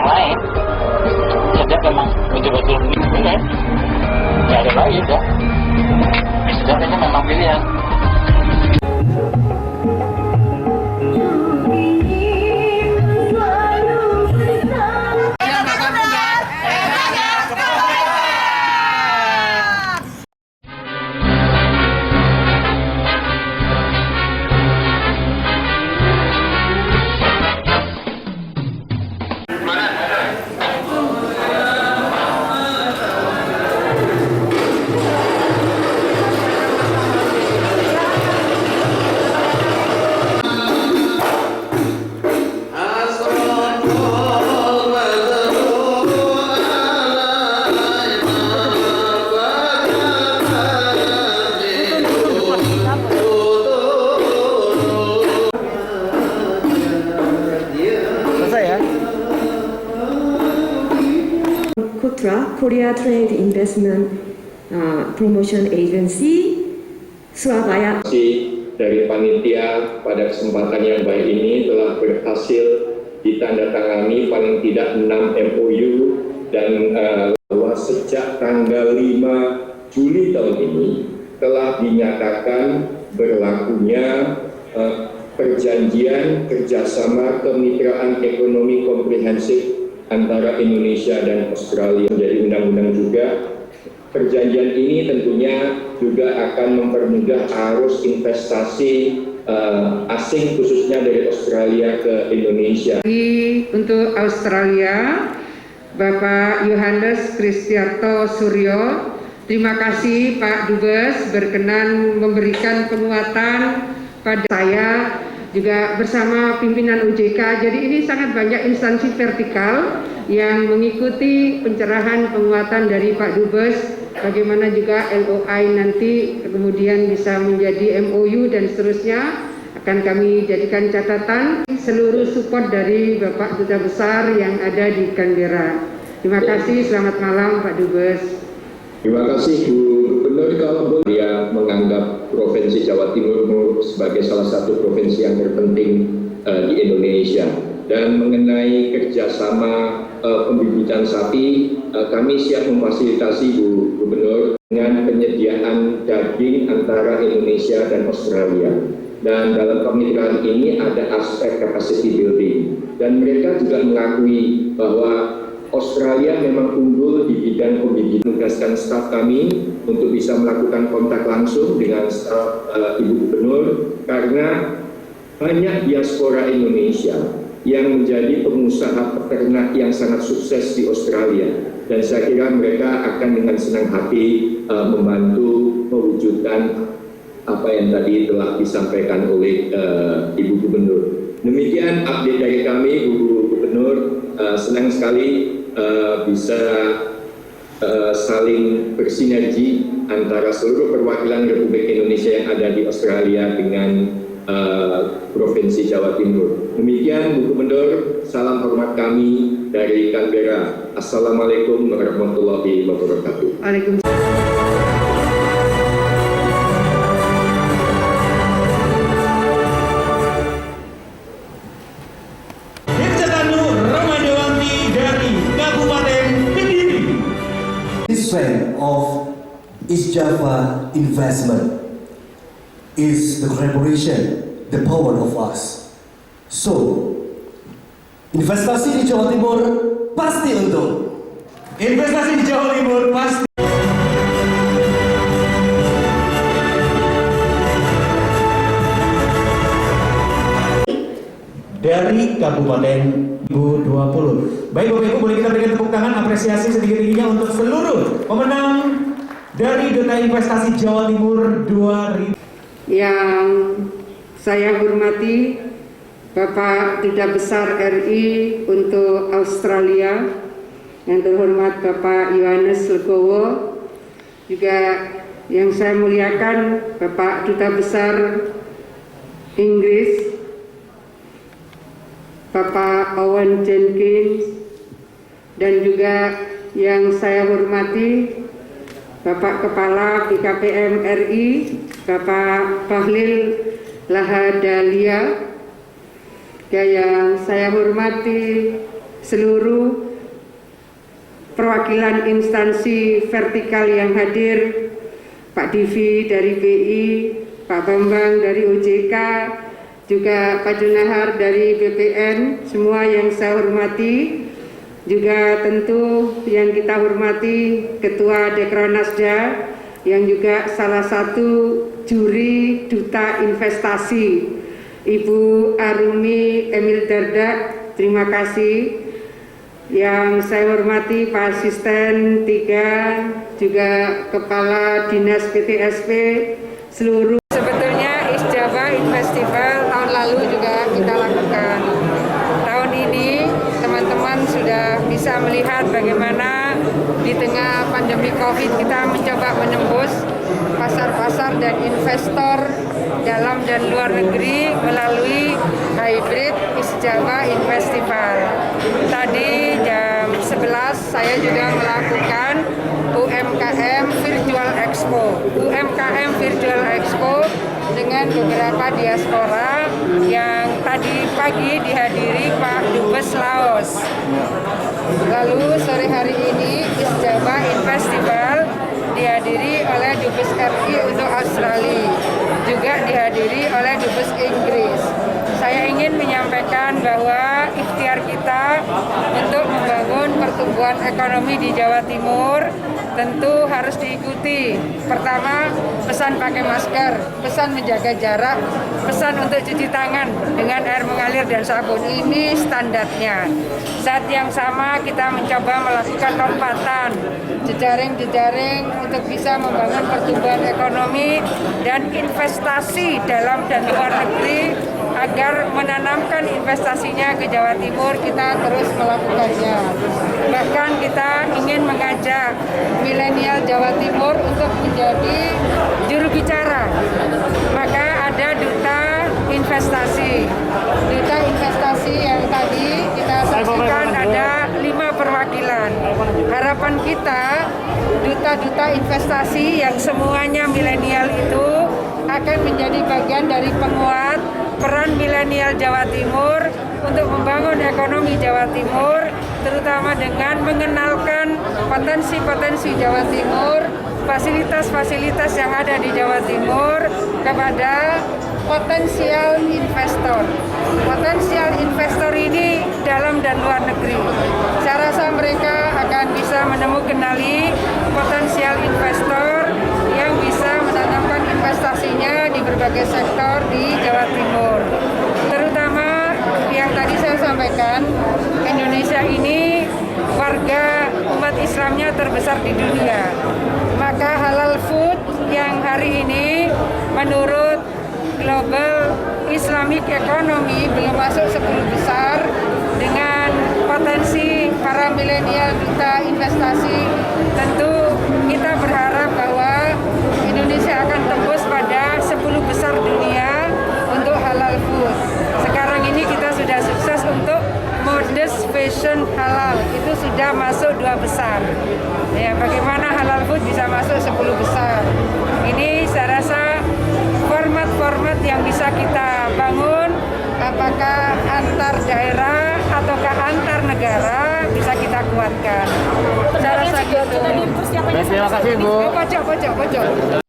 yang lain. Sejak memang betul-betul benar, nggak ada lagi udah. Sejak ini memang pilihan. Korea Trade Investment Promotion Agency, Surabaya. Dari panitia pada kesempatan yang baik ini telah berhasil ditandatangani paling tidak 6 MOU dan bahwa sejak tanggal 5 Juli tahun ini telah dinyatakan berlakunya perjanjian kerjasama kemitraan ekonomi komprehensif antara Indonesia dan Australia menjadi undang-undang juga. Perjanjian ini tentunya juga akan mempermudah arus investasi asing khususnya dari Australia ke Indonesia. Untuk Australia, Bapak Yohanes Kristiarto Suryo, terima kasih Pak Dubes berkenan memberikan penguatan pada saya juga bersama pimpinan OJK. Jadi ini sangat banyak instansi vertikal yang mengikuti pencerahan penguatan dari Pak Dubes, bagaimana juga LOI nanti kemudian bisa menjadi MOU dan seterusnya akan kami jadikan catatan. Seluruh support dari Bapak Duta Besar yang ada di Canberra. Terima kasih, selamat malam Pak Dubes. Terima kasih Bu Gubernur. Kalau dia menganggap Provinsi Jawa Timur sebagai salah satu provinsi yang terpenting di Indonesia. Dan mengenai kerjasama pembibitan sapi, kami siap memfasilitasi Bu Gubernur dengan penyediaan daging antara Indonesia dan Australia. Dan dalam kemitraan ini ada aspek capacity building. Dan mereka juga mengakui bahwa Australia memang unggul di bidang pembibitan. Menugaskan staf kami untuk bisa melakukan kontak langsung dengan staf Ibu Gubernur karena banyak diaspora Indonesia yang menjadi pengusaha peternak yang sangat sukses di Australia, dan saya kira mereka akan dengan senang hati membantu mewujudkan apa yang tadi telah disampaikan oleh Ibu Gubernur. Demikian update dari kami, Bu Gubernur. Senang sekali bisa saling bersinergi antara seluruh perwakilan Republik Indonesia yang ada di Australia dengan Provinsi Jawa Timur. Demikian Bu Gubernur, salam hormat kami dari Canberra. Assalamualaikum warahmatullahi wabarakatuh. Waalaikumsalam. Strength of East Java investment is the collaboration, the power of us. So, investasi di Jawa Timur pasti untung. Investasi di Jawa Timur pasti. Dari Kabupaten 2020. Baik Bapak Ibu, boleh kita berikan tepuk tangan apresiasi sedikit-sedikitnya untuk seluruh pemenang dari Duta Investasi Jawa Timur 2000. Yang saya hormati Bapak Duta Besar RI untuk Australia, yang terhormat Bapak Yohanes Legowo, juga yang saya muliakan Bapak Duta Besar Inggris, Bapak Owen Jenkins, dan juga yang saya hormati Bapak Kepala BKPM RI, Bapak Bahlil Lahadalia, yang saya hormati seluruh perwakilan instansi vertikal yang hadir, Pak Divi dari BI, Pak Bambang dari OJK, juga Pak Junahar dari BPN, semua yang saya hormati, juga tentu yang kita hormati Ketua Dekranasda yang juga salah satu juri Duta Investasi, Ibu Arumi Emil Dardak, terima kasih. Yang saya hormati Pak Asisten 3, juga Kepala Dinas PTSP, seluruh. Sebetulnya Isjava Festival tahun lalu juga kita lakukan. Tahun ini teman-teman sudah bisa melihat bagaimana di tengah pandemi COVID kita mencoba menembus pasar-pasar dan investor dalam dan luar negeri melalui hybrid Isjava Festival. Tadi jam 11 saya juga melakukan UMKM Virtual Expo. UMKM Virtual Expo dengan beberapa diaspora yang tadi pagi dihadiri Pak Dubes Laos. Lalu sore hari ini Isjava Festival dihadiri oleh Dubes RI untuk Australia, juga dihadiri oleh Dubes Inggris. Saya ingin menyampaikan bahwa ikhtiar kita untuk membangun pertumbuhan ekonomi di Jawa Timur tentu harus diikuti. Pertama, pesan pakai masker, pesan menjaga jarak, pesan untuk cuci tangan dengan air mengalir dan sabun. Ini standarnya. Saat yang sama kita mencoba melakukan lompatan, jejaring-jejaring untuk bisa membangun pertumbuhan ekonomi dan investasi dalam dan luar negeri agar menanamkan investasinya ke Jawa Timur. Kita terus melakukannya. Bahkan kita ingin mengajak milenial Jawa Timur untuk menjadi juru bicara. Maka ada duta investasi. Duta investasi yang tadi kita saksikan ada 5 perwakilan. Harapan kita duta-duta investasi yang semuanya milenial itu akan menjadi bagian dari penguat peran milenial Jawa Timur untuk membangun ekonomi Jawa Timur, terutama dengan mengenalkan potensi-potensi Jawa Timur, fasilitas-fasilitas yang ada di Jawa Timur kepada potensial investor. Potensial investor ini dalam dan luar negeri. Saya rasa mereka akan bisa menemukanali potensial investor yang bisa menanamkan investasinya di berbagai sektor di Jawa Timur. Terutama yang tadi saya sampaikan, Indonesia ini warga umat Islamnya terbesar di dunia. Maka halal food yang hari ini menurut Global Islamic Economy belum masuk 10 besar, dengan potensi para milenial duta investasi, tentu kita berharap bahwa Indonesia akan tembus pada 10 besar dunia untuk halal food. Sekarang ini kita sudah sukses untuk modest fashion halal, itu sudah masuk 2 besar. Ya, bagaimana halal food bisa masuk 10 besar? Ini saya rasa format-format yang bisa kita bangun, apakah antar daerah ataukah antar negara, bisa kita kuatkan. Saya rasa gitu. Terima kasih Bu. Pojok.